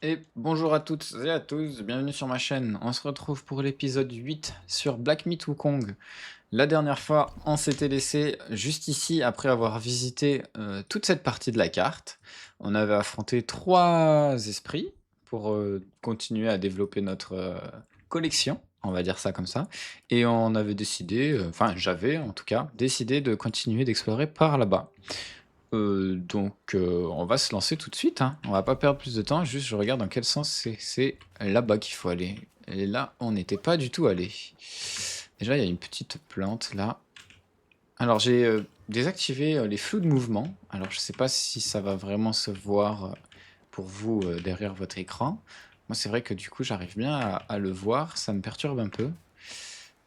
Et bonjour à toutes et à tous, bienvenue sur ma chaîne. On se retrouve pour l'épisode 8 sur Black Myth Wukong. La dernière fois, on s'était laissé juste ici après avoir visité toute cette partie de la carte. On avait affronté 3 esprits pour continuer à développer notre collection, on va dire ça comme ça. Et on avait décidé, enfin j'avais en tout cas, décidé de continuer d'explorer par là-bas. On va se lancer tout de suite, hein. On va pas perdre plus de temps, juste je regarde dans quel sens c'est là-bas qu'il faut aller. Et là, on n'était pas du tout allé. Déjà, il y a une petite plante là. Alors j'ai, désactivé, les flous de mouvement. Alors je sais pas si ça va vraiment se voir, pour vous, derrière votre écran. Moi, c'est vrai que du coup, j'arrive bien à le voir, ça me perturbe un peu.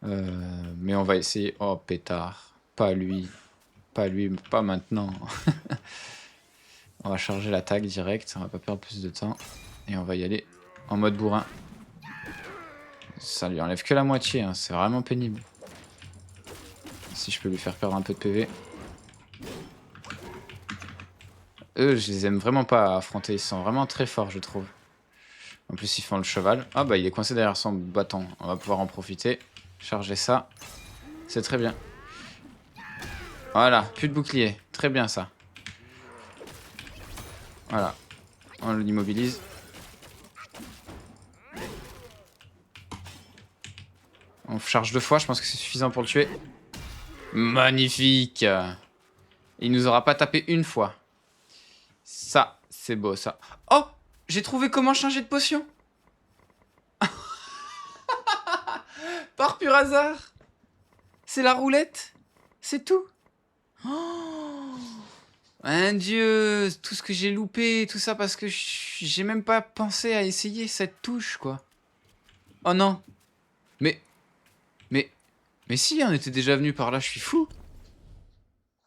Heu, mais on va essayer. Oh pétard, pas lui, pas lui, pas maintenant. On va charger l'attaque direct, on va pas perdre plus de temps. Et on va y aller en mode bourrin. Ça lui enlève que la moitié, hein, c'est vraiment pénible. Si je peux lui faire perdre un peu de PV. Eux, je les aime vraiment pas à affronter, ils sont vraiment très forts, je trouve. En plus, ils font le cheval. Ah bah, il est coincé derrière son bâton. On va pouvoir en profiter. Charger ça. C'est très bien. Voilà, plus de bouclier. Très bien ça. Voilà. On l'immobilise. On charge 2 fois, je pense que c'est suffisant pour le tuer. Magnifique. Il nous aura pas tapé une fois. Ça, c'est beau ça. Oh, j'ai trouvé comment changer de potion. Par pur hasard. C'est la roulette. C'est tout. Oh, mon Dieu, tout ce que j'ai loupé, tout ça parce que j'ai même pas pensé à essayer cette touche, quoi. Oh non. Mais, mais, mais si, on était déjà venu par là, je suis fou.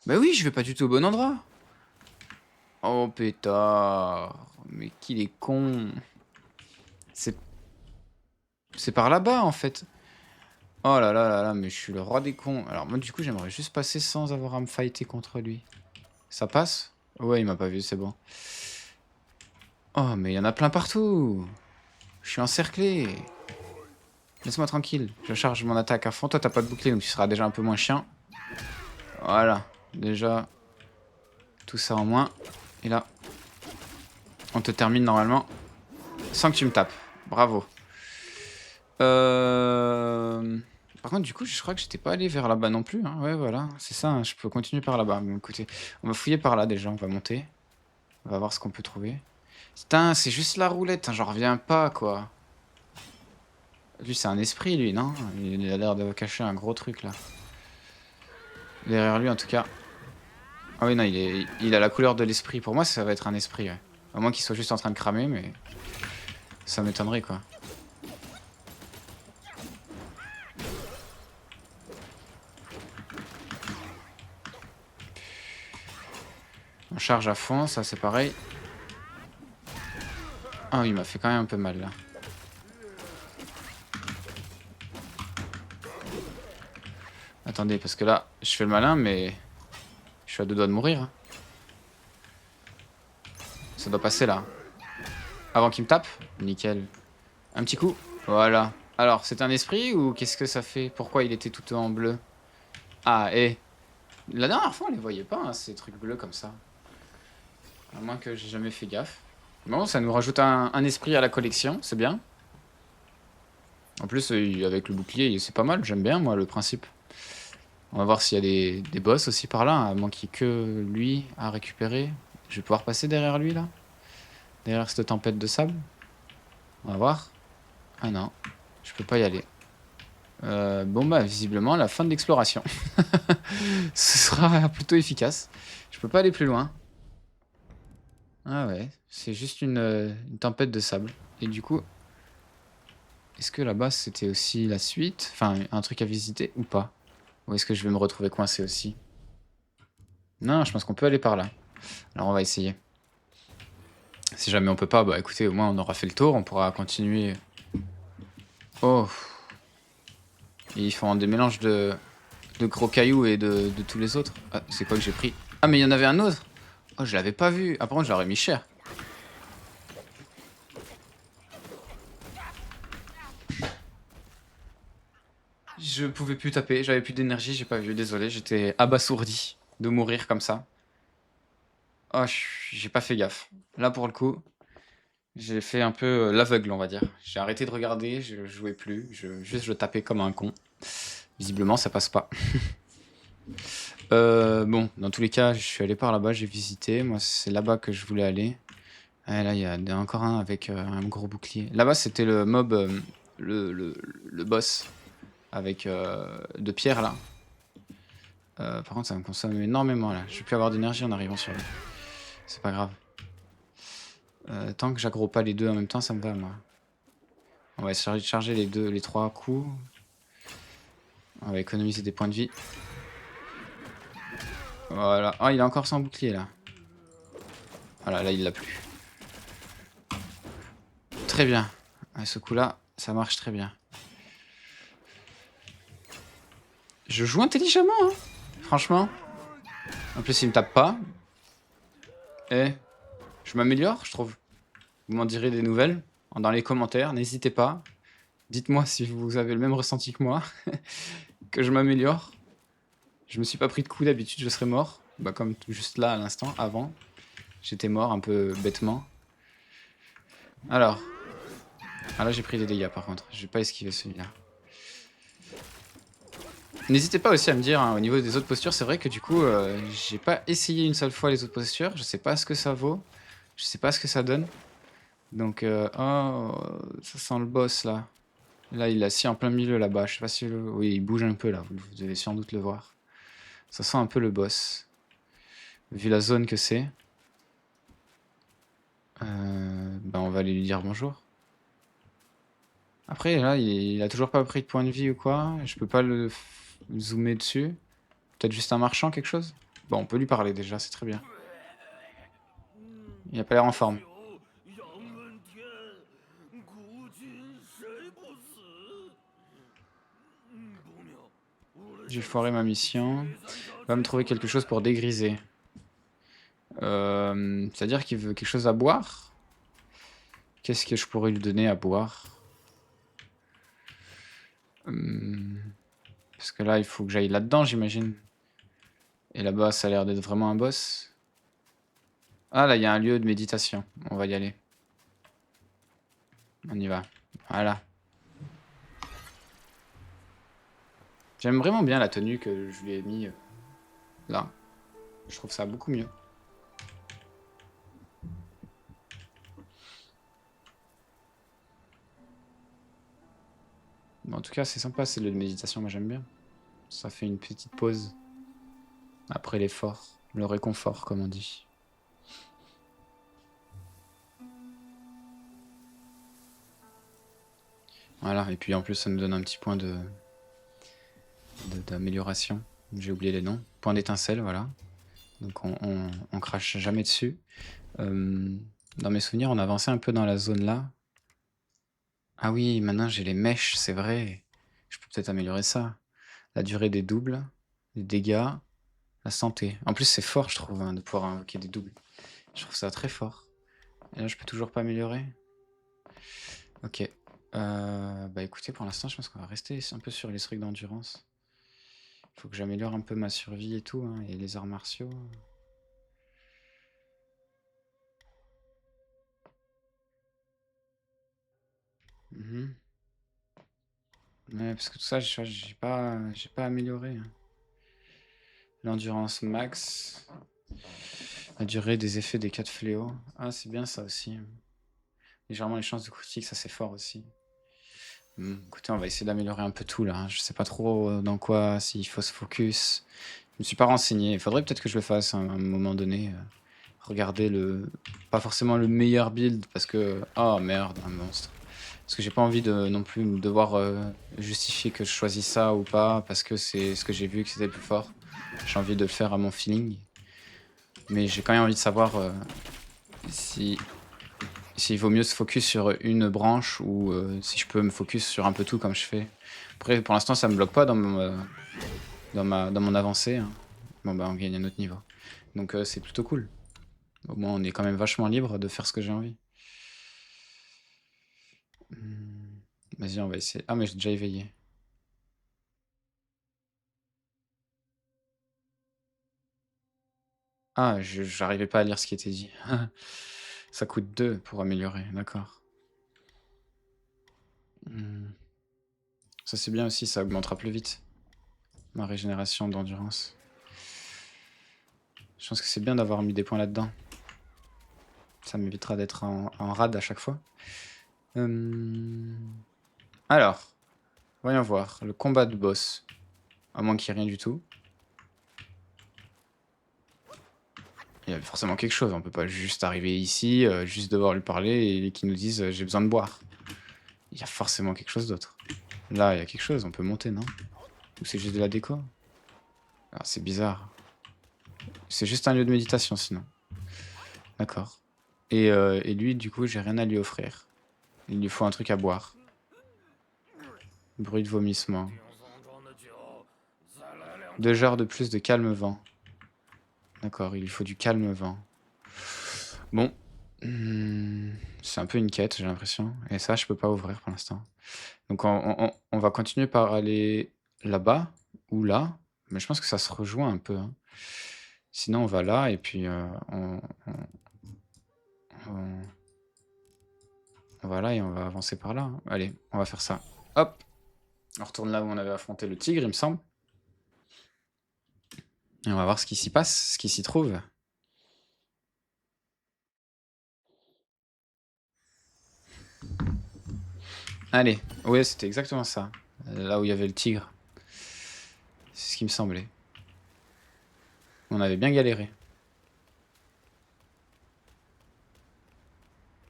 Bah oui, je vais pas du tout au bon endroit. Oh pétard. Mais qu'il est con. C'est, c'est par là-bas en fait. Oh là là là là, mais je suis le roi des cons. Alors moi du coup j'aimerais juste passer sans avoir à me fighter contre lui. Ça passe? Ouais, il m'a pas vu, c'est bon. Oh mais il y en a plein partout. Je suis encerclé. Laisse-moi tranquille. Je charge mon attaque à fond. Toi t'as pas de bouclier donc tu seras déjà un peu moins chiant. Voilà. Déjà tout ça en moins. Et là, on te termine normalement sans que tu me tapes. Bravo. Par contre, du coup, je crois que j'étais pas allé vers là-bas non plus, hein. Ouais, voilà, c'est ça, hein, je peux continuer par là-bas. Bon, écoutez, on va fouiller par là déjà, on va monter. On va voir ce qu'on peut trouver. Putain, c'est juste la roulette, hein, j'en reviens pas, quoi. Lui, c'est un esprit, lui, non? Il a l'air de cacher un gros truc, là. Derrière lui, en tout cas. Ah oui, non, il a la couleur de l'esprit. Pour moi, ça va être un esprit, ouais. À moins qu'il soit juste en train de cramer, mais ça m'étonnerait, quoi. On charge à fond, ça c'est pareil. Ah oui, il m'a fait quand même un peu mal, là. Attendez, parce que là, je fais le malin, mais je suis à 2 doigts de mourir, hein. Ça doit passer, là. Avant qu'il me tape. Nickel. Un petit coup. Voilà. Alors, c'est un esprit ou qu'est-ce que ça fait? Pourquoi il était tout en bleu? Ah, et la dernière fois, on les voyait pas, hein, ces trucs bleus comme ça. À moins que j'ai jamais fait gaffe. Bon, ça nous rajoute un esprit à la collection, c'est bien. En plus, avec le bouclier, c'est pas mal. J'aime bien, moi, le principe. On va voir s'il y a des boss aussi par là, à moins qu'il y ait que lui à récupérer. Je vais pouvoir passer derrière lui, là? Derrière cette tempête de sable? On va voir. Ah non, je peux pas y aller. Bon bah visiblement la fin de l'exploration. Ce sera plutôt efficace. Je peux pas aller plus loin. Ah ouais, c'est juste une tempête de sable. Et du coup, est-ce que là-bas c'était aussi la suite? Enfin, un truc à visiter ou pas? Ou est-ce que je vais me retrouver coincé aussi? Non, je pense qu'on peut aller par là. Alors on va essayer. Si jamais on peut pas, bah écoutez, au moins on aura fait le tour, on pourra continuer. Oh, ils font des mélanges de gros cailloux et de tous les autres. Ah, c'est quoi que j'ai pris? Ah, mais il y en avait un autre. Oh, je l'avais pas vu. Ah, par contre, je l'aurais mis cher. je pouvais plus taper, j'avais plus d'énergie, j'ai pas vu, désolé, j'étais abasourdi de mourir comme ça. Oh, j'ai pas fait gaffe. Là, pour le coup, j'ai fait un peu l'aveugle, on va dire. J'ai arrêté de regarder, je jouais plus, juste je tapais comme un con. Visiblement, ça passe pas. Bon, dans tous les cas, je suis allé par là-bas, j'ai visité. Moi, c'est là-bas que je voulais aller. Ah, là, il y a encore un avec un gros bouclier. Là-bas, c'était le mob, le boss avec de pierre là. Par contre, ça me consomme énormément là. Je vais plus avoir d'énergie en arrivant sur lui. C'est pas grave. Tant que j'aggro pas les deux en même temps, ça me va moi. On va essayer de charger les trois coups. On va économiser des points de vie. Voilà. Oh, il a encore son bouclier là. Voilà, là il l'a plus. Très bien. Ouais, ce coup-là, ça marche très bien. Je joue intelligemment, hein. Franchement. En plus, il me tape pas. Et je m'améliore, je trouve. Vous m'en direz des nouvelles dans les commentaires. N'hésitez pas. Dites-moi si vous avez le même ressenti que moi. Que je m'améliore. Je me suis pas pris de coup, d'habitude je serais mort. Bah comme juste là à l'instant, avant. J'étais mort un peu bêtement. Alors. Ah là j'ai pris des dégâts par contre. Je vais pas esquiver celui-là. N'hésitez pas aussi à me dire hein, au niveau des autres postures. C'est vrai que du coup j'ai pas essayé une seule fois les autres postures. Je sais pas ce que ça vaut. Je sais pas ce que ça donne. Donc oh ça sent le boss là. Là il est assis en plein milieu là-bas. Je sais pas si oui il bouge un peu là. Vous devez sans doute le voir. Ça sent un peu le boss. Vu la zone que c'est. Ben on va aller lui dire bonjour. Après, là, il a toujours pas pris de point de vie ou quoi. Je peux pas le zoomer dessus. Peut-être juste un marchand, quelque chose. Bon, on peut lui parler déjà, c'est très bien. Il a pas l'air en forme. J'ai foiré ma mission. Va me trouver quelque chose pour dégriser. C'est-à-dire qu'il veut quelque chose à boire? Qu'est-ce que je pourrais lui donner à boire? Parce que là, il faut que j'aille là-dedans, j'imagine. Et là-bas, ça a l'air d'être vraiment un boss. Ah, là, il y a un lieu de méditation. On va y aller. On y va. Voilà. J'aime vraiment bien la tenue que je lui ai mis là. Je trouve ça beaucoup mieux. Bon, en tout cas, c'est sympa, c'est le de méditation, moi j'aime bien. Ça fait une petite pause après l'effort, le réconfort, comme on dit. Voilà, et puis en plus, ça nous donne un petit point d'amélioration. J'ai oublié les noms. Point d'étincelle, voilà. Donc on crache jamais dessus. Dans mes souvenirs, on avançait un peu dans la zone là. Ah oui, maintenant j'ai les mèches, c'est vrai. Je peux peut-être améliorer ça. La durée des doubles, les dégâts, la santé. En plus, c'est fort, je trouve, hein, de pouvoir invoquer des doubles. Je trouve ça très fort. Et là, je peux toujours pas améliorer. Ok. Bah écoutez, pour l'instant, je pense qu'on va rester un peu sur les trucs d'endurance. Faut que j'améliore un peu ma survie et tout, hein, et les arts martiaux. Mhm. Ouais, parce que tout ça, j'ai pas amélioré, hein. L'endurance max. La durée des effets des 4 fléaux. Ah, c'est bien ça aussi. Légèrement les chances de critique, ça c'est fort aussi. Écoutez, on va essayer d'améliorer un peu tout là, hein. Je sais pas trop dans quoi, s'il faut se focus. Je me suis pas renseigné. Il faudrait peut-être que je le fasse à un moment donné. Regarder pas forcément le meilleur build parce que... Oh merde, un monstre. Parce que j'ai pas envie de non plus me devoir justifier que je choisis ça ou pas parce que c'est ce que j'ai vu que c'était le plus fort. J'ai envie de le faire à mon feeling. Mais j'ai quand même envie de savoir si s'il vaut mieux se focus sur une branche ou si je peux me focus sur un peu tout comme je fais. Après, pour l'instant, ça me bloque pas dans mon avancée, hein. Bon, bah, on gagne un autre niveau. Donc, c'est plutôt cool. Au moins, on est quand même vachement libre de faire ce que j'ai envie. Vas-y, on va essayer. Ah, mais j'ai déjà éveillé. Ah, j'arrivais pas à lire ce qui était dit. Ça coûte 2 pour améliorer, d'accord. Hmm. Ça c'est bien aussi, ça augmentera plus vite. Ma régénération d'endurance. Je pense que c'est bien d'avoir mis des points là-dedans. Ça m'évitera d'être en rade à chaque fois. Alors, voyons voir. Le combat de boss. À moins qu'il n'y ait rien du tout. Il y a forcément quelque chose. On peut pas juste arriver ici, juste devoir lui parler et qu'il nous dise j'ai besoin de boire. Il y a forcément quelque chose d'autre. Là, il y a quelque chose. On peut monter, non? Ou c'est juste de la déco? Alors, c'est bizarre. C'est juste un lieu de méditation, sinon. D'accord. Et lui, du coup, j'ai rien à lui offrir. Il lui faut un truc à boire. Bruit de vomissement. 2 genres de plus de calme vent. D'accord, il lui faut du calme vent. Bon. C'est un peu une quête, j'ai l'impression. Et ça, je peux pas ouvrir pour l'instant. Donc on va continuer par aller là-bas ou là. Mais je pense que ça se rejoint un peu, hein. Sinon, on va là et puis on- on va là et on va avancer par là, hein. Allez, on va faire ça. Hop! On retourne là où on avait affronté le tigre, il me semble. Et on va voir ce qui s'y passe, ce qui s'y trouve. Allez, ouais, c'était exactement ça. Là où il y avait le tigre. C'est ce qui me semblait. On avait bien galéré.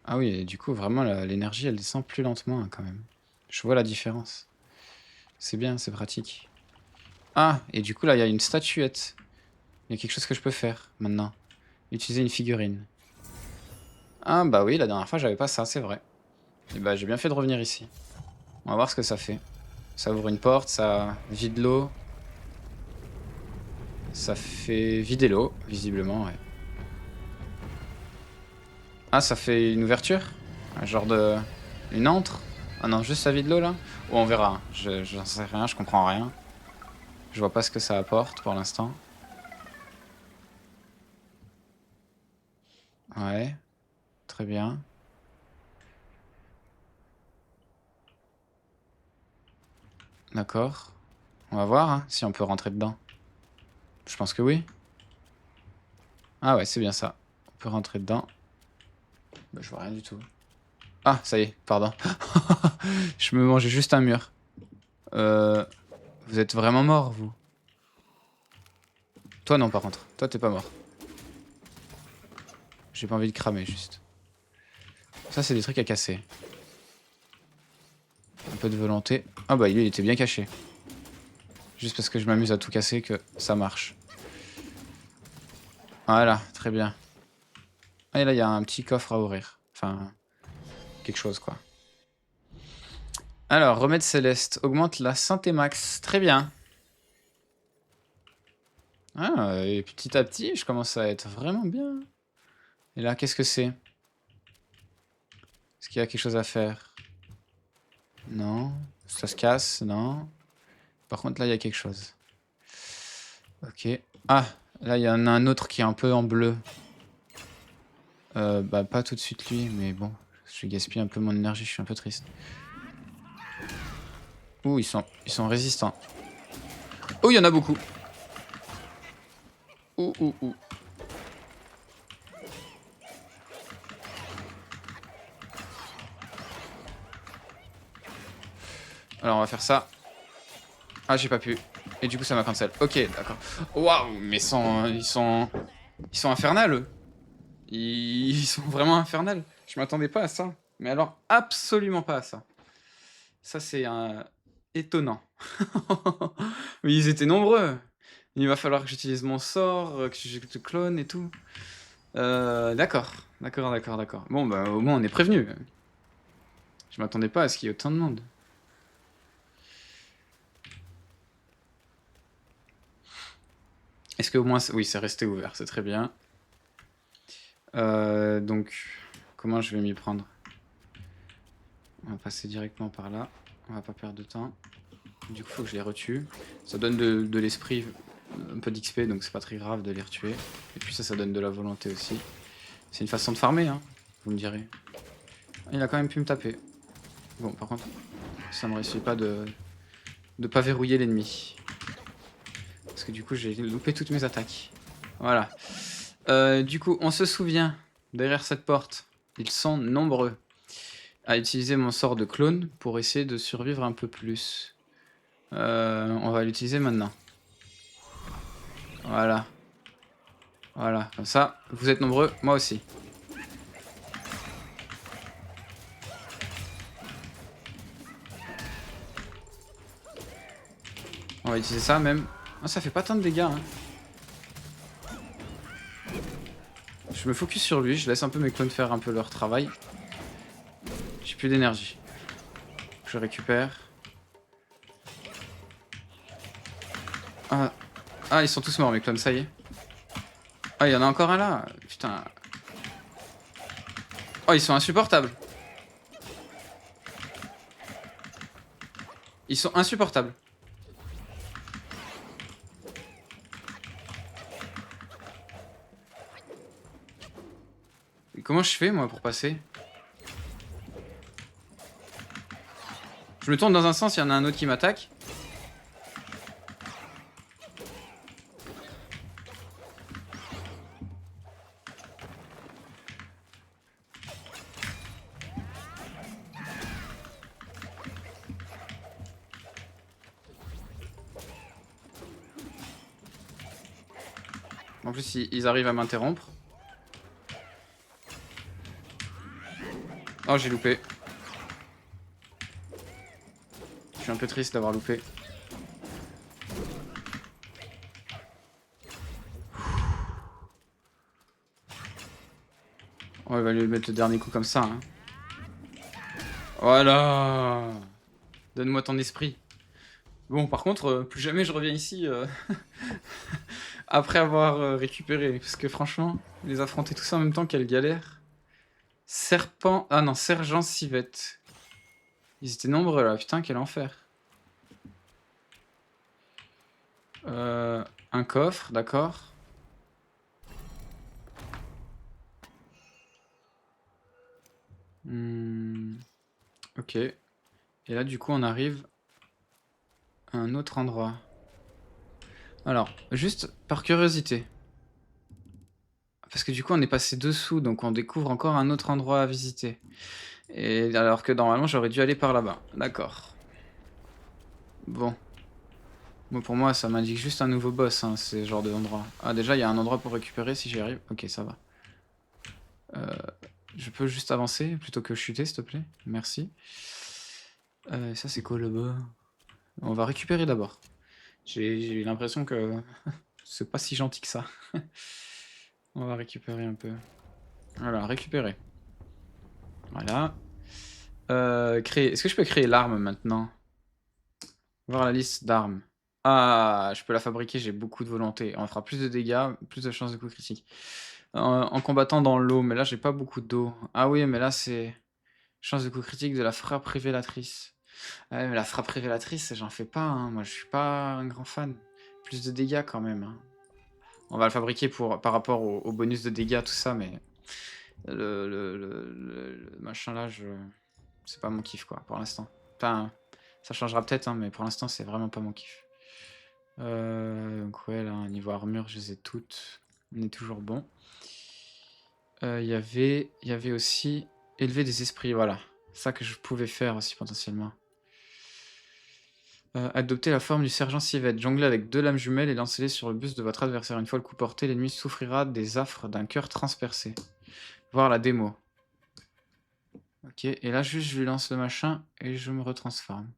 Ah oui, et du coup, vraiment, l'énergie, elle descend plus lentement, hein, quand même. Je vois la différence. C'est bien, c'est pratique. Ah, et du coup, là, il y a une statuette. Il y a quelque chose que je peux faire, maintenant. Utiliser une figurine. Ah, bah oui, la dernière fois, j'avais pas ça, c'est vrai. Et bah, j'ai bien fait de revenir ici. On va voir ce que ça fait. Ça ouvre une porte, ça vide l'eau. Ça fait vider l'eau, visiblement, ouais. Ah, ça fait une ouverture? Un genre de... Une antre? Ah non, juste ça vide l'eau, là? Ou on verra. J'en sais rien, je comprends rien. Je vois pas ce que ça apporte, pour l'instant. Ouais, très bien. D'accord. On va voir, hein, si on peut rentrer dedans. Je pense que oui. Ah ouais, c'est bien ça. On peut rentrer dedans. Bah, je vois rien du tout. Ah, ça y est, pardon. Je me mangeais juste un mur. Euh, Vous êtes vraiment mort, vous? Toi non, par contre. Toi, t'es pas mort. J'ai pas envie de cramer, juste. Ça, c'est des trucs à casser. Un peu de volonté. Ah bah, il était bien caché. Juste parce que je m'amuse à tout casser que ça marche. Voilà, très bien. Ah, et là, il y a un petit coffre à ouvrir. Enfin, quelque chose, quoi. Alors, remède céleste. Augmente la santé max. Très bien. Ah, et petit à petit, je commence à être vraiment bien. Et là, qu'est-ce que c'est? Est-ce qu'il y a quelque chose à faire? Non. Ça se casse? Non. Par contre, là, il y a quelque chose. Ok. Ah, là, il y en a un autre qui est un peu en bleu. Bah, pas tout de suite lui, mais bon. Je gaspille un peu mon énergie, je suis un peu triste. Ouh, ils sont résistants. Oh, il y en a beaucoup. Ouh, ouh, ouh. Alors, on va faire ça. Ah, j'ai pas pu. Et du coup, ça m'a cancel. Ok, d'accord. Waouh, mais ils sont infernales, eux. Ils sont vraiment infernales. Je m'attendais pas à ça. Mais alors, absolument pas à ça. Ça, c'est étonnant. Mais ils étaient nombreux. Il va falloir que j'utilise mon sort, que je te clone et tout. D'accord. D'accord, d'accord, d'accord. Bon, bah, au moins, on est prévenu. Je m'attendais pas à ce qu'il y ait autant de monde. Est-ce que au moins... Oui, c'est resté ouvert, c'est très bien. Donc, comment je vais m'y prendre? On va passer directement par là. On va pas perdre de temps. Du coup, faut que je les retue. Ça donne de l'esprit un peu d'XP, donc c'est pas très grave de les retuer. Et puis ça donne de la volonté aussi. C'est une façon de farmer, hein, vous me direz. Il a quand même pu me taper. Bon, par contre, ça me réussit pas de pas verrouiller l'ennemi. Parce que du coup, j'ai loupé toutes mes attaques. Voilà. Du coup, on se souvient, derrière cette porte, ils sont nombreux à utiliser mon sort de clone pour essayer de survivre un peu plus. On va l'utiliser maintenant. Voilà. Voilà, comme ça, vous êtes nombreux, moi aussi. On va utiliser ça même. Ah, ça fait pas tant de dégâts. Hein. Je me focus sur lui, je laisse un peu mes clones faire un peu leur travail. J'ai plus d'énergie. Je récupère. Ah. Ah, ils sont tous morts mes clones, ça y est. Ah, il y en a encore un là. Putain. Oh, ils sont insupportables. Ils sont insupportables. Et comment je fais moi pour passer? Je me tourne dans un sens, il y en a un autre qui m'attaque. En plus, ils arrivent à m'interrompre. Oh, j'ai loupé. Je suis un peu triste d'avoir loupé. On va lui mettre le dernier coup comme ça. Hein. Voilà. Donne-moi ton esprit. Bon, par contre, plus jamais je reviens ici après avoir récupéré. Parce que franchement, les affronter tous en même temps, quelle galère. Serpent... Ah non, Sergent Civette. Ils étaient nombreux là, putain, quel enfer. Un coffre, d'accord. Ok. Et là, du coup, on arrive à un autre endroit. Alors, juste par curiosité. Parce que du coup, on est passé dessous, donc on découvre encore un autre endroit à visiter. Et alors que normalement, j'aurais dû aller par là-bas. D'accord. Bon. Bon, pour moi, ça m'indique juste un nouveau boss, hein, ces genres d'endroits. Ah, déjà, il y a un endroit pour récupérer si j'y arrive. Ok, ça va. Je peux juste avancer plutôt que chuter, s'il te plaît. Merci. Ça, c'est quoi là-bas? On va récupérer d'abord. J'ai l'impression que c'est pas si gentil que ça. On va récupérer un peu. Voilà, récupérer. Voilà. Créer. Est-ce que je peux créer l'arme maintenant? Voir la liste d'armes. Ah, je peux la fabriquer, j'ai beaucoup de volonté. On fera plus de dégâts, plus de chances de coup critique. En combattant dans l'eau, mais là j'ai pas beaucoup d'eau. Ah oui, mais là c'est chance de coup critique de la frappe révélatrice. Ouais, mais la frappe révélatrice, j'en fais pas, hein. Moi je suis pas un grand fan. Plus de dégâts quand même. Hein. On va le fabriquer par rapport au bonus de dégâts, tout ça, mais le machin là, c'est pas mon kiff quoi, pour l'instant. Enfin, ça changera peut-être, hein, mais pour l'instant c'est vraiment pas mon kiff. Donc ouais, là, niveau armure, je les ai toutes. On est toujours bon. Il y avait aussi élever des esprits, voilà. Ça que je pouvais faire aussi potentiellement. Adopter la forme du sergent Civette. Jongler avec 2 lames jumelles et lancer-les sur le buste de votre adversaire. Une fois le coup porté, l'ennemi souffrira des affres d'un cœur transpercé. Voir la démo. Ok, et là juste je lui lance le machin et je me retransforme.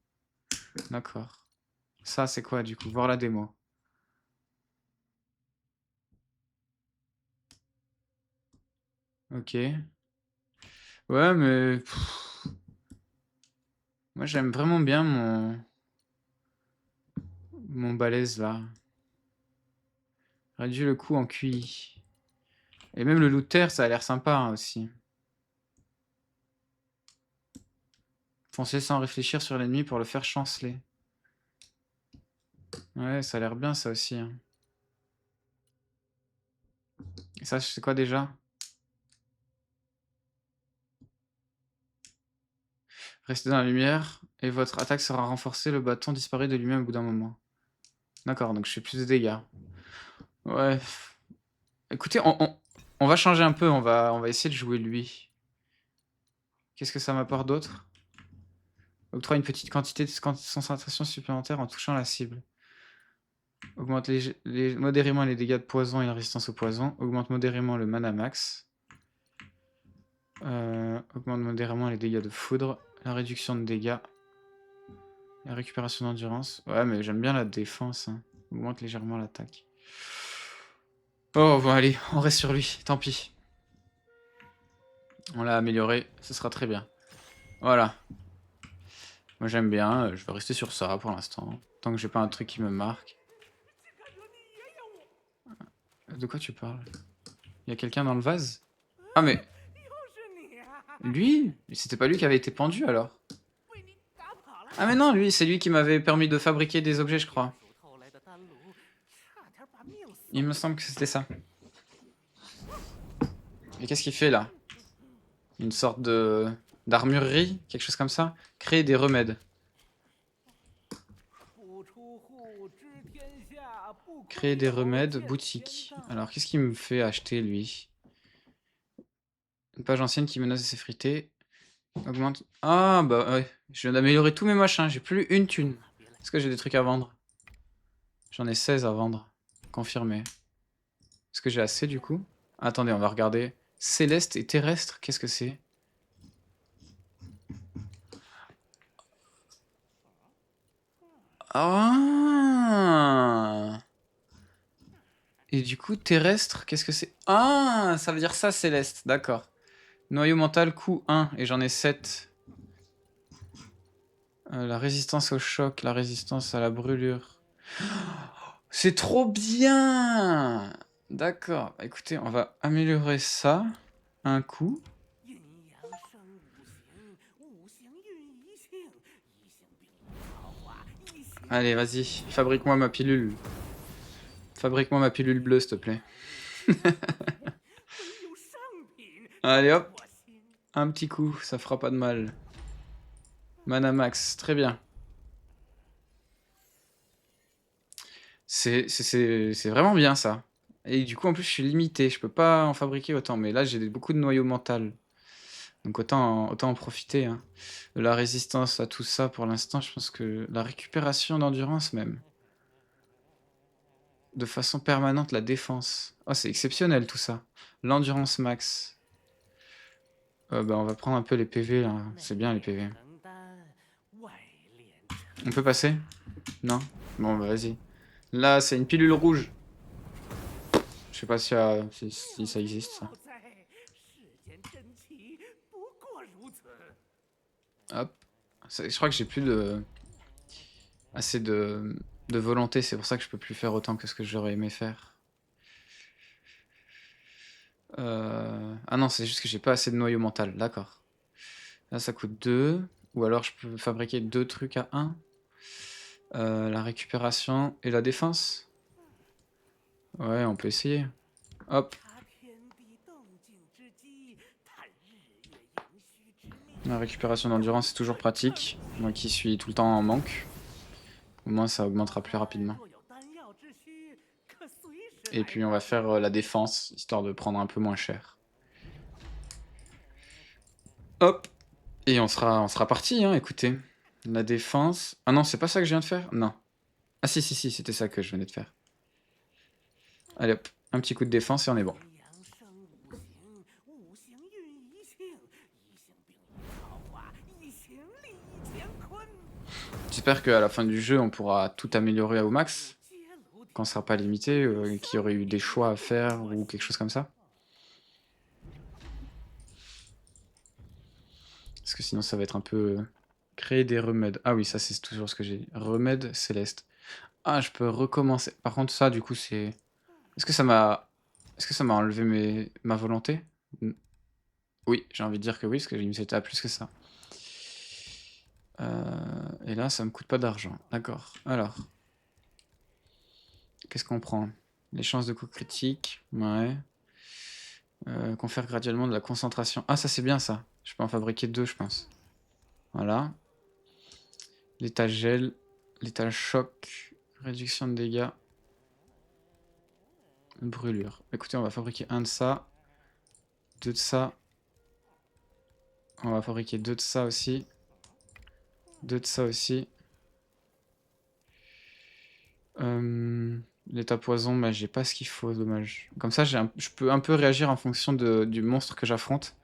D'accord. Ça c'est quoi du coup? Voir la démo. Ok. Ouais mais... Moi j'aime vraiment bien mon balèze là. Réduit le coût en QI. Et même le looter, ça a l'air sympa hein, aussi. Foncer sans réfléchir sur l'ennemi pour le faire chanceler. Ouais, ça a l'air bien ça aussi. Hein. Et ça, c'est quoi déjà? Restez dans la lumière et votre attaque sera renforcée. Le bâton disparaît de lui-même au bout d'un moment. D'accord, donc je fais plus de dégâts. Ouais. Écoutez, on va changer un peu. On va essayer de jouer lui. Qu'est-ce que ça m'apporte d'autre? Octroie une petite quantité de concentration supplémentaire en touchant la cible. Augmente modérément les dégâts de poison et la résistance au poison. Augmente modérément le mana max. Augmente modérément les dégâts de foudre. La réduction de dégâts. La récupération d'endurance. Ouais, mais j'aime bien la défense. Hein. Augmente légèrement l'attaque. Oh, bon, allez, on reste sur lui. Tant pis. On l'a amélioré. Ce sera très bien. Voilà. Moi, j'aime bien. Je vais rester sur ça pour l'instant. Tant que j'ai pas un truc qui me marque. De quoi tu parles? Il y a quelqu'un dans le vase? Ah, mais... Lui? C'était pas lui qui avait été pendu, alors? Ah, mais non, lui, c'est lui qui m'avait permis de fabriquer des objets, je crois. Il me semble que c'était ça. Et qu'est-ce qu'il fait, là? Une sorte de... d'armurerie? Quelque chose comme ça? Créer des remèdes. Créer des remèdes, boutique. Alors, qu'est-ce qu'il me fait acheter, lui? Une page ancienne qui menace de s'effriter. Augmente... Ah, bah ouais. Je viens d'améliorer tous mes machins. J'ai plus une thune. Est-ce que j'ai des trucs à vendre? J'en ai 16 à vendre. Confirmé. Est-ce que j'ai assez, du coup? Attendez, on va regarder. Céleste et terrestre, qu'est-ce que c'est? Ah! Et du coup, terrestre, qu'est-ce que c'est? Ah! Ça veut dire ça, céleste. D'accord. Noyau mental, coût 1. Et j'en ai 7. La résistance au choc, la résistance à la brûlure. C'est trop bien! D'accord. Bah, écoutez, on va améliorer ça. Un coup. Allez, vas-y. Fabrique-moi ma pilule. Fabrique-moi ma pilule bleue, s'il te plaît. Allez, hop. Un petit coup, ça fera pas de mal. Mana max, très bien. C'est vraiment bien, ça. Et du coup, en plus, je suis limité. Je peux pas en fabriquer autant. Mais là, j'ai beaucoup de noyaux mental. Donc autant en profiter. Hein. De la résistance à tout ça, pour l'instant, je pense que... La récupération d'endurance, même. De façon permanente, la défense. Oh, c'est exceptionnel, tout ça. L'endurance max. Bah, on va prendre un peu les PV, là. C'est bien, les PV. On peut passer? Non? Bon, bah, vas-y. Là, c'est une pilule rouge. Je sais pas si, si ça existe, ça. Hop. Je crois que j'ai plus de... assez de volonté. C'est pour ça que je peux plus faire autant que ce que j'aurais aimé faire. Ah non, c'est juste que j'ai pas assez de noyau mental. D'accord. Là, ça coûte 2. Ou alors, je peux fabriquer 2 trucs à 1. La récupération et la défense. Ouais, on peut essayer. Hop. La récupération d'endurance, c'est toujours pratique. Moi qui suis tout le temps en manque. Au moins, ça augmentera plus rapidement. Et puis, on va faire la défense, histoire de prendre un peu moins cher. Hop. Et on sera parti, hein, écoutez. La défense... Ah non, c'est pas ça que je viens de faire? Non. Ah si, c'était ça que je venais de faire. Allez hop, un petit coup de défense et on est bon. J'espère qu'à la fin du jeu, on pourra tout améliorer au max. Quand ce sera pas limité, qu'il y aurait eu des choix à faire ou quelque chose comme ça. Parce que sinon, ça va être un peu... Créer des remèdes. Ah oui, ça c'est toujours ce que j'ai. Remède céleste. Ah, je peux recommencer. Par contre, ça, du coup, c'est... Est-ce que ça m'a... Est-ce que ça m'a enlevé ma volonté? Oui, j'ai envie de dire que oui, parce que c'était à plus que ça. Et là, ça me coûte pas d'argent. D'accord. Alors. Qu'est-ce qu'on prend? Les chances de coup critique. Ouais. Confère graduellement de la concentration. Ah, ça c'est bien ça. Je peux en fabriquer 2, je pense. Voilà. L'état gel. L'état choc. Réduction de dégâts. Brûlure. Écoutez, on va fabriquer un de ça. 2 de ça. On va fabriquer 2 de ça aussi. 2 de ça aussi. L'état poison, bah, j'ai pas ce qu'il faut, dommage. Comme ça, je peux un peu réagir en fonction du monstre que j'affronte.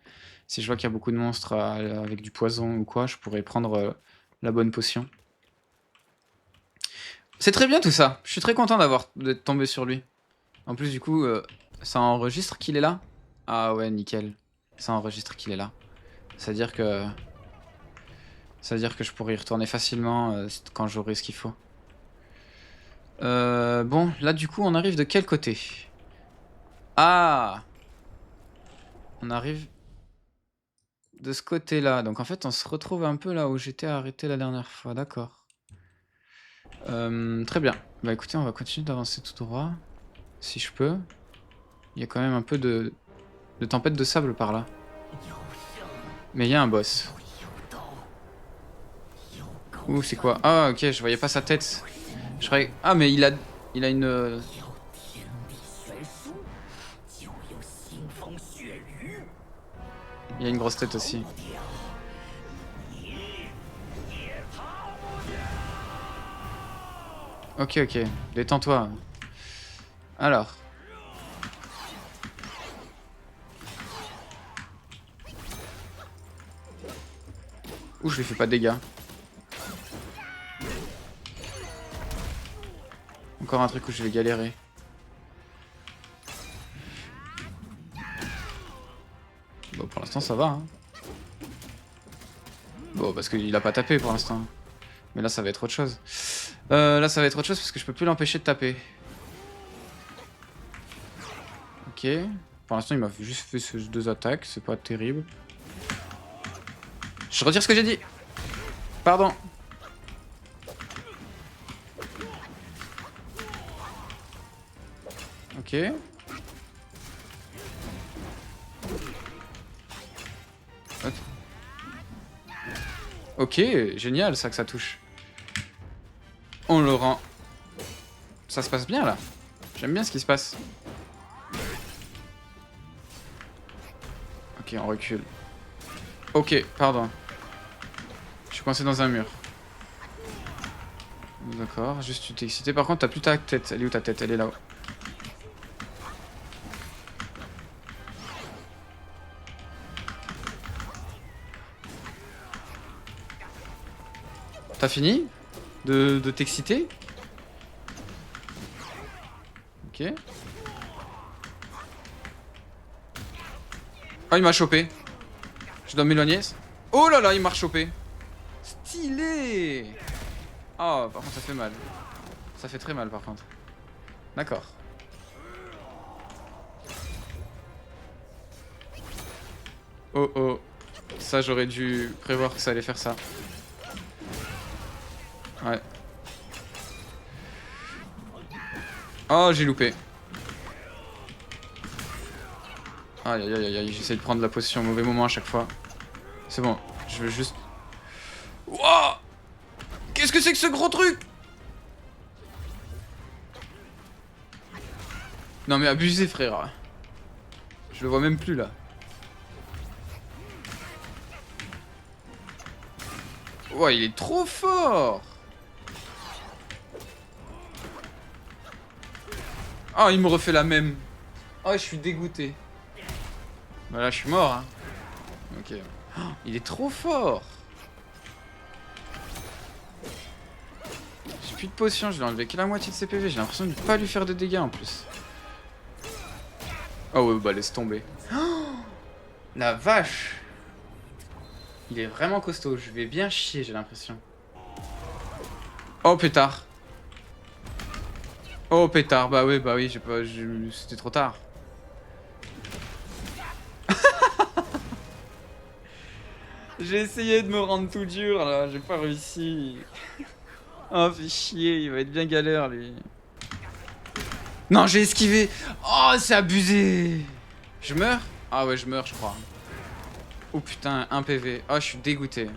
Si je vois qu'il y a beaucoup de monstres avec du poison ou quoi, je pourrais prendre la bonne potion. C'est très bien tout ça. Je suis très content d'être tombé sur lui. En plus, du coup, ça enregistre qu'il est là. Ah ouais, nickel. Ça enregistre qu'il est là. C'est-à-dire que... C'est-à-dire que je pourrais y retourner facilement quand j'aurai ce qu'il faut. Bon, là du coup, on arrive de quel côté? Ah! On arrive de ce côté-là. Donc en fait, on se retrouve un peu là où j'étais arrêté la dernière fois. D'accord. Très bien. Bah écoutez, on va continuer d'avancer tout droit. Si je peux. Il y a quand même un peu de tempête de sable par là. Mais il y a un boss. Ouh, c'est quoi? Ah, ok, je voyais pas sa tête. Je croyais... Ah, mais il a une... Il a une grosse tête aussi. Ok, ok. Détends-toi. Alors. Ouh, je lui fais pas de dégâts. Encore un truc où je vais galérer. Bon, pour l'instant, ça va. Hein. Bon, parce qu'il a pas tapé pour l'instant. Mais là, ça va être autre chose. Là, ça va être autre chose parce que je peux plus l'empêcher de taper. Ok. Pour l'instant, il m'a juste fait ces 2 attaques. C'est pas terrible. Je retire ce que j'ai dit. Pardon. Ok. Hop. Ok, génial ça que ça touche. On le rend. Ça se passe bien là. J'aime bien ce qui se passe. Ok, on recule. Ok, pardon. Je suis coincé dans un mur. D'accord, juste tu t'es excité. Par contre, t'as plus ta tête. Elle est où ta tête? Elle est là-haut. T'as fini de t'exciter? Ok. Oh, il m'a chopé. Je dois m'éloigner. Oh là là, il m'a rechopé. Stylé. Oh, par contre, ça fait mal. Ça fait très mal, par contre. D'accord. Oh oh. Ça, j'aurais dû prévoir que ça allait faire ça. Ouais. Oh, j'ai loupé. Aïe aïe aïe aïe, j'essaie de prendre la position au mauvais moment à chaque fois. C'est bon, je veux juste... Wouah! Qu'est-ce que c'est que ce gros truc? Non mais abusé frère. Je le vois même plus là. Ouais, il est trop fort. Oh, il me refait la même. Oh, je suis dégoûté. Bah là, je suis mort. Hein. Ok. Oh, il est trop fort. J'ai plus de potions, je lui ai enlevé que la moitié de ses PV. J'ai l'impression de ne pas lui faire de dégâts en plus. Oh ouais, bah laisse tomber. Oh, la vache. Il est vraiment costaud. Je vais bien chier, j'ai l'impression. Oh pétard. Oh pétard, bah oui, j'ai pas... C'était trop tard. J'ai essayé de me rendre tout dur là, j'ai pas réussi. Oh fais chier, il va être bien galère lui. Non, j'ai esquivé. Oh, c'est abusé. Je meurs? Ah ouais, je meurs, je crois. Oh putain, 1 PV. Oh, je suis dégoûté.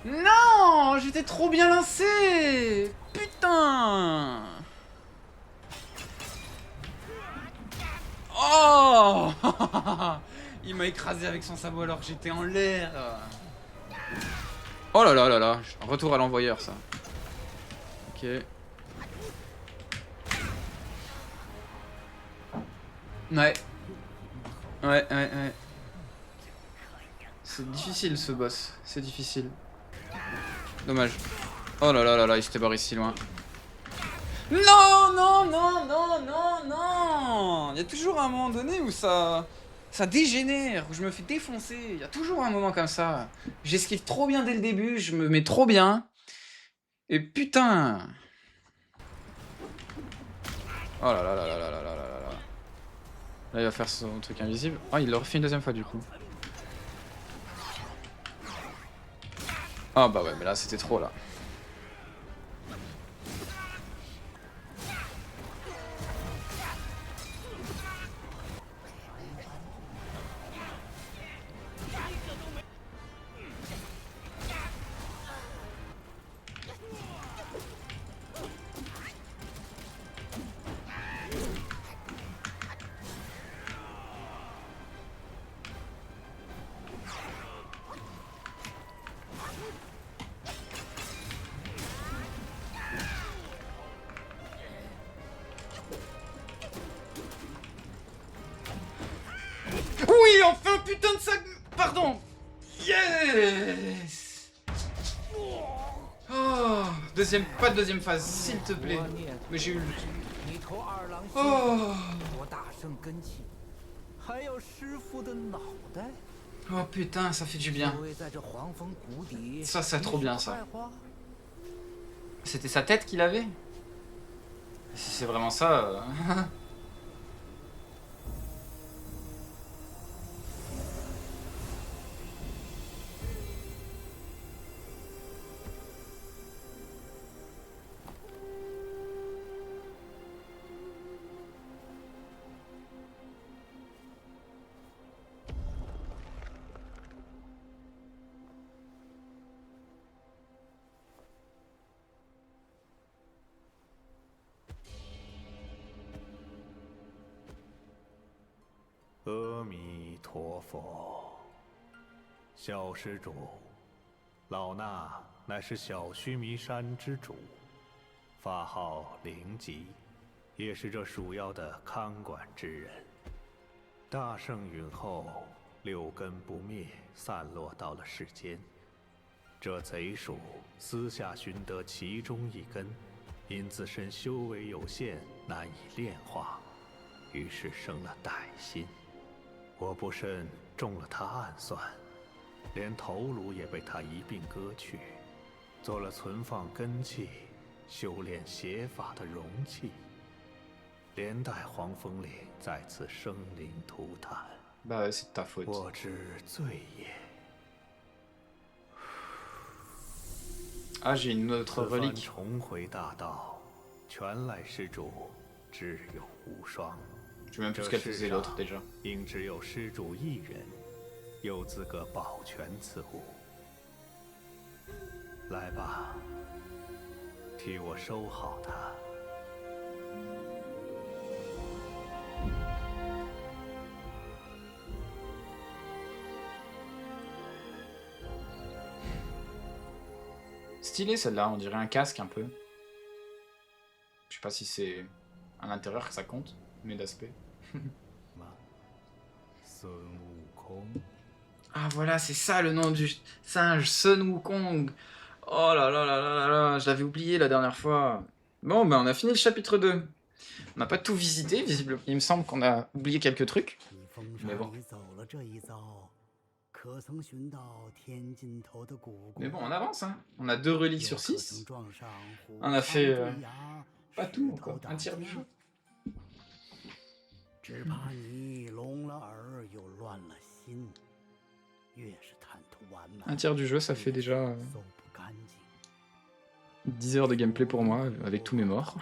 Non, j'étais trop bien lancé. Putain. Oh. Il m'a écrasé avec son sabot alors que j'étais en l'air. Oh là là là là. Retour à l'envoyeur, ça. Ok. Ouais. Ouais. C'est difficile ce boss. C'est difficile. Dommage. Oh là là là là, il s'était barré si loin. Non, non, non, non, non, non. Il y a toujours un moment donné où ça dégénère, où je me fais défoncer. Il y a toujours un moment comme ça. J'esquive trop bien dès le début, je me mets trop bien. Et putain. Oh là là là là là là là là là. Là, il va faire son truc invisible. Oh, il l'a refait une deuxième fois du coup. Ah bah ouais, mais là, c'était trop là. Oui, enfin, putain de ça. Pardon. Yes. Oh, deuxième, pas de deuxième phase, s'il te plaît. Mais j'ai eu le... Oh. Oh putain, ça fait du bien. Ça, c'est trop bien, ça. C'était sa tête qu'il avait? Si c'est vraiment ça...阿弥陀佛，小施主，老衲乃是小须弥山之主，法号灵吉，也是这鼠妖的看管之人。大圣陨后，六根不灭，散落到了世间。这贼鼠私下寻得其中一根，因自身修为有限，难以炼化，于是生了歹心。我不慎中了他暗算，连头颅也被他一并割去，做了存放根器、修炼邪法的容器，连带黄风岭再次生灵涂炭。Bah c'est de ta faute. 我之罪也。Ah, j'ai une autre 此番 relique. 重回大道，全赖施主智勇无双。 Je sais même plus ce qu'elle faisait l'autre déjà. 应只有施主一人有资格保全此物。来吧，替我收好它。Stylé celle-là, on dirait un casque un peu. Je sais pas si c'est à l'intérieur que ça compte, mais d'aspect. Ah voilà, c'est ça le nom du singe, Sun Wukong. Oh là là là là là là, je l'avais oublié la dernière fois. Bon, ben on a fini le chapitre 2. On n'a pas tout visité, visiblement. Il me semble qu'on a oublié quelques trucs. Mais bon. Mais bon, on avance, hein. On a 2 reliques sur 6. On a fait pas tout encore, un tiers du jeu. Un tiers du jeu, ça fait déjà 10 heures de gameplay pour moi, avec tous mes morts.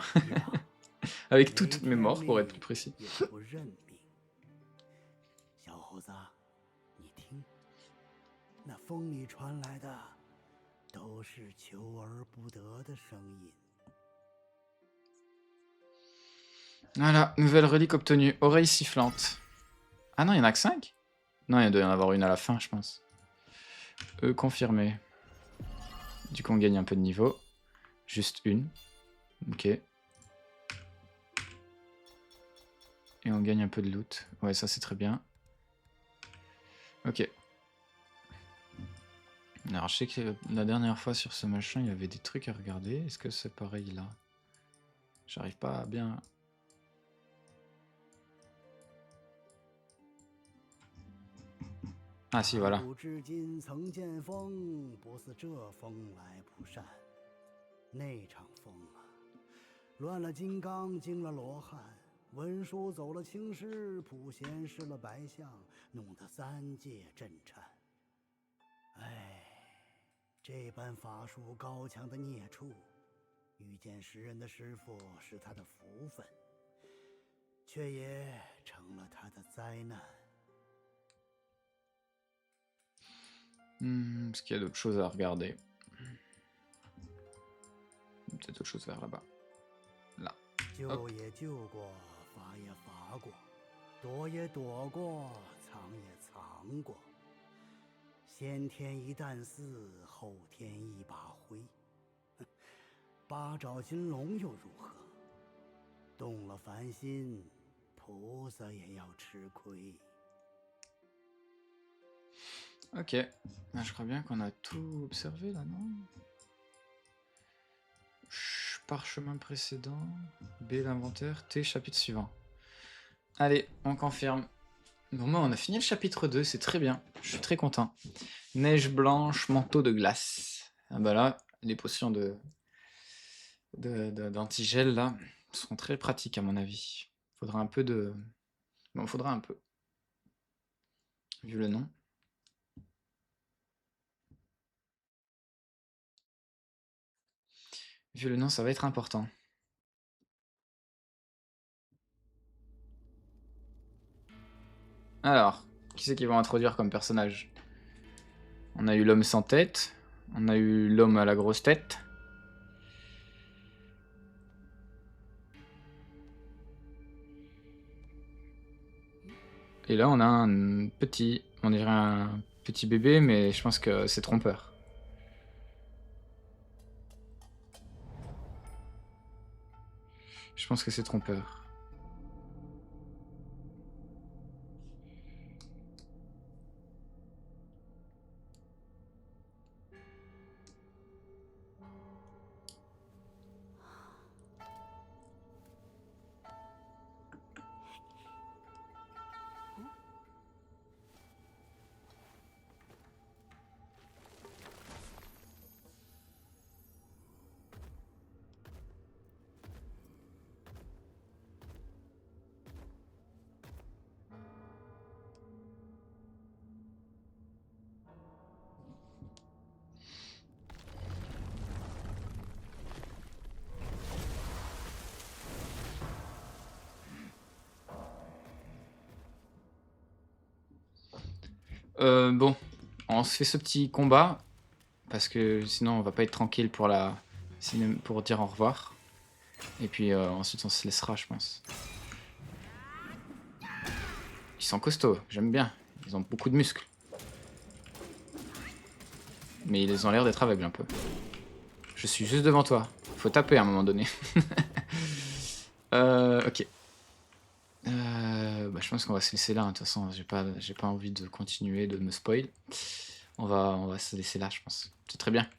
Avec toutes mes morts, pour être plus précis. 也不认命。小猴子，你听，那风里传来的都是求而不得的声音。 Voilà, nouvelle relique obtenue. Oreille sifflante. Ah non, il y en a que 5? Non, il doit y en avoir une à la fin, je pense. Confirmé. Du coup, on gagne un peu de niveau. Juste une. Ok. Et on gagne un peu de loot. Ouais, ça c'est très bien. Ok. Alors, je sais que la dernière fois sur ce machin, il y avait des trucs à regarder. Est-ce que c'est pareil là? J'arrive pas à bien... Ah si, voilà. 古至今曾见风，不似这风来不善。那场风啊，乱了金刚，惊了罗汉，文书走了青狮，普贤失了白象，弄得三界震颤。哎，这般法术高强的孽畜，遇见食人的师傅是他的福分，却也成了他的灾难。 Est-ce qu'il y a d'autres choses à regarder? Peut-être autre chose vers là-bas. Là. 救也救过，罚也罚过，躲也躲过，藏也藏过。先天一担丝，后天一把灰。哼，八爪金龙又如何？动了凡心，菩萨也要吃亏。 Ok. Ah, je crois bien qu'on a tout observé là, non? Parchemin précédent. B l'inventaire. T chapitre suivant. Allez, on confirme. Bon, moi, on a fini le chapitre 2, c'est très bien. Je suis très content. Neige blanche, manteau de glace. Ah bah là, les potions d'antigel là seront très pratiques à mon avis. Faudra un peu de... Bon, faudra un peu. Vu le nom. Vu le nom, ça va être important. Alors, qui c'est qu'ils vont introduire comme personnage? On a eu l'homme sans tête. On a eu l'homme à la grosse tête. Et là, on a un petit... On dirait un petit bébé, mais je pense que c'est trompeur. Je pense que c'est trompeur. Bon, on se fait ce petit combat, parce que sinon on va pas être tranquille pour pour dire au revoir. Et puis ensuite on se laissera, je pense. Ils sont costauds, j'aime bien. Ils ont beaucoup de muscles. Mais ils ont l'air d'être aveugles un peu. Je suis juste devant toi. Faut taper à un moment donné. Ok. Bah, je pense qu'on va se laisser là, hein. De toute façon, j'ai pas envie de continuer de me spoil. On va se laisser là, je pense. C'est très bien.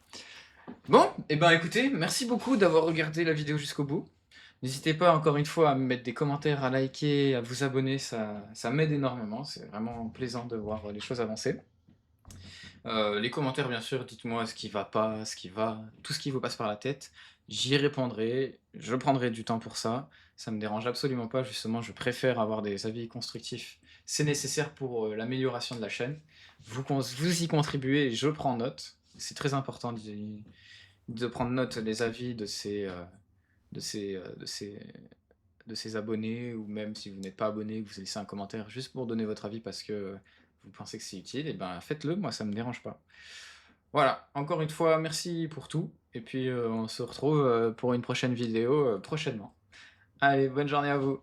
Bon, et ben écoutez, merci beaucoup d'avoir regardé la vidéo jusqu'au bout. N'hésitez pas encore une fois à me mettre des commentaires, à liker, à vous abonner, ça m'aide énormément. C'est vraiment plaisant de voir les choses avancer. Les commentaires, bien sûr, dites-moi ce qui va pas, ce qui va, tout ce qui vous passe par la tête. J'y répondrai, je prendrai du temps pour ça. Ça me dérange absolument pas, justement, je préfère avoir des avis constructifs. C'est nécessaire pour l'amélioration de la chaîne. Vous y contribuez et je prends note. C'est très important de prendre note des avis de ces de ses abonnés, ou même si vous n'êtes pas abonné, que vous laissez un commentaire juste pour donner votre avis parce que vous pensez que c'est utile, et ben faites-le, moi ça me dérange pas. Voilà, encore une fois, merci pour tout, et puis on se retrouve pour une prochaine vidéo prochainement. Allez, bonne journée à vous.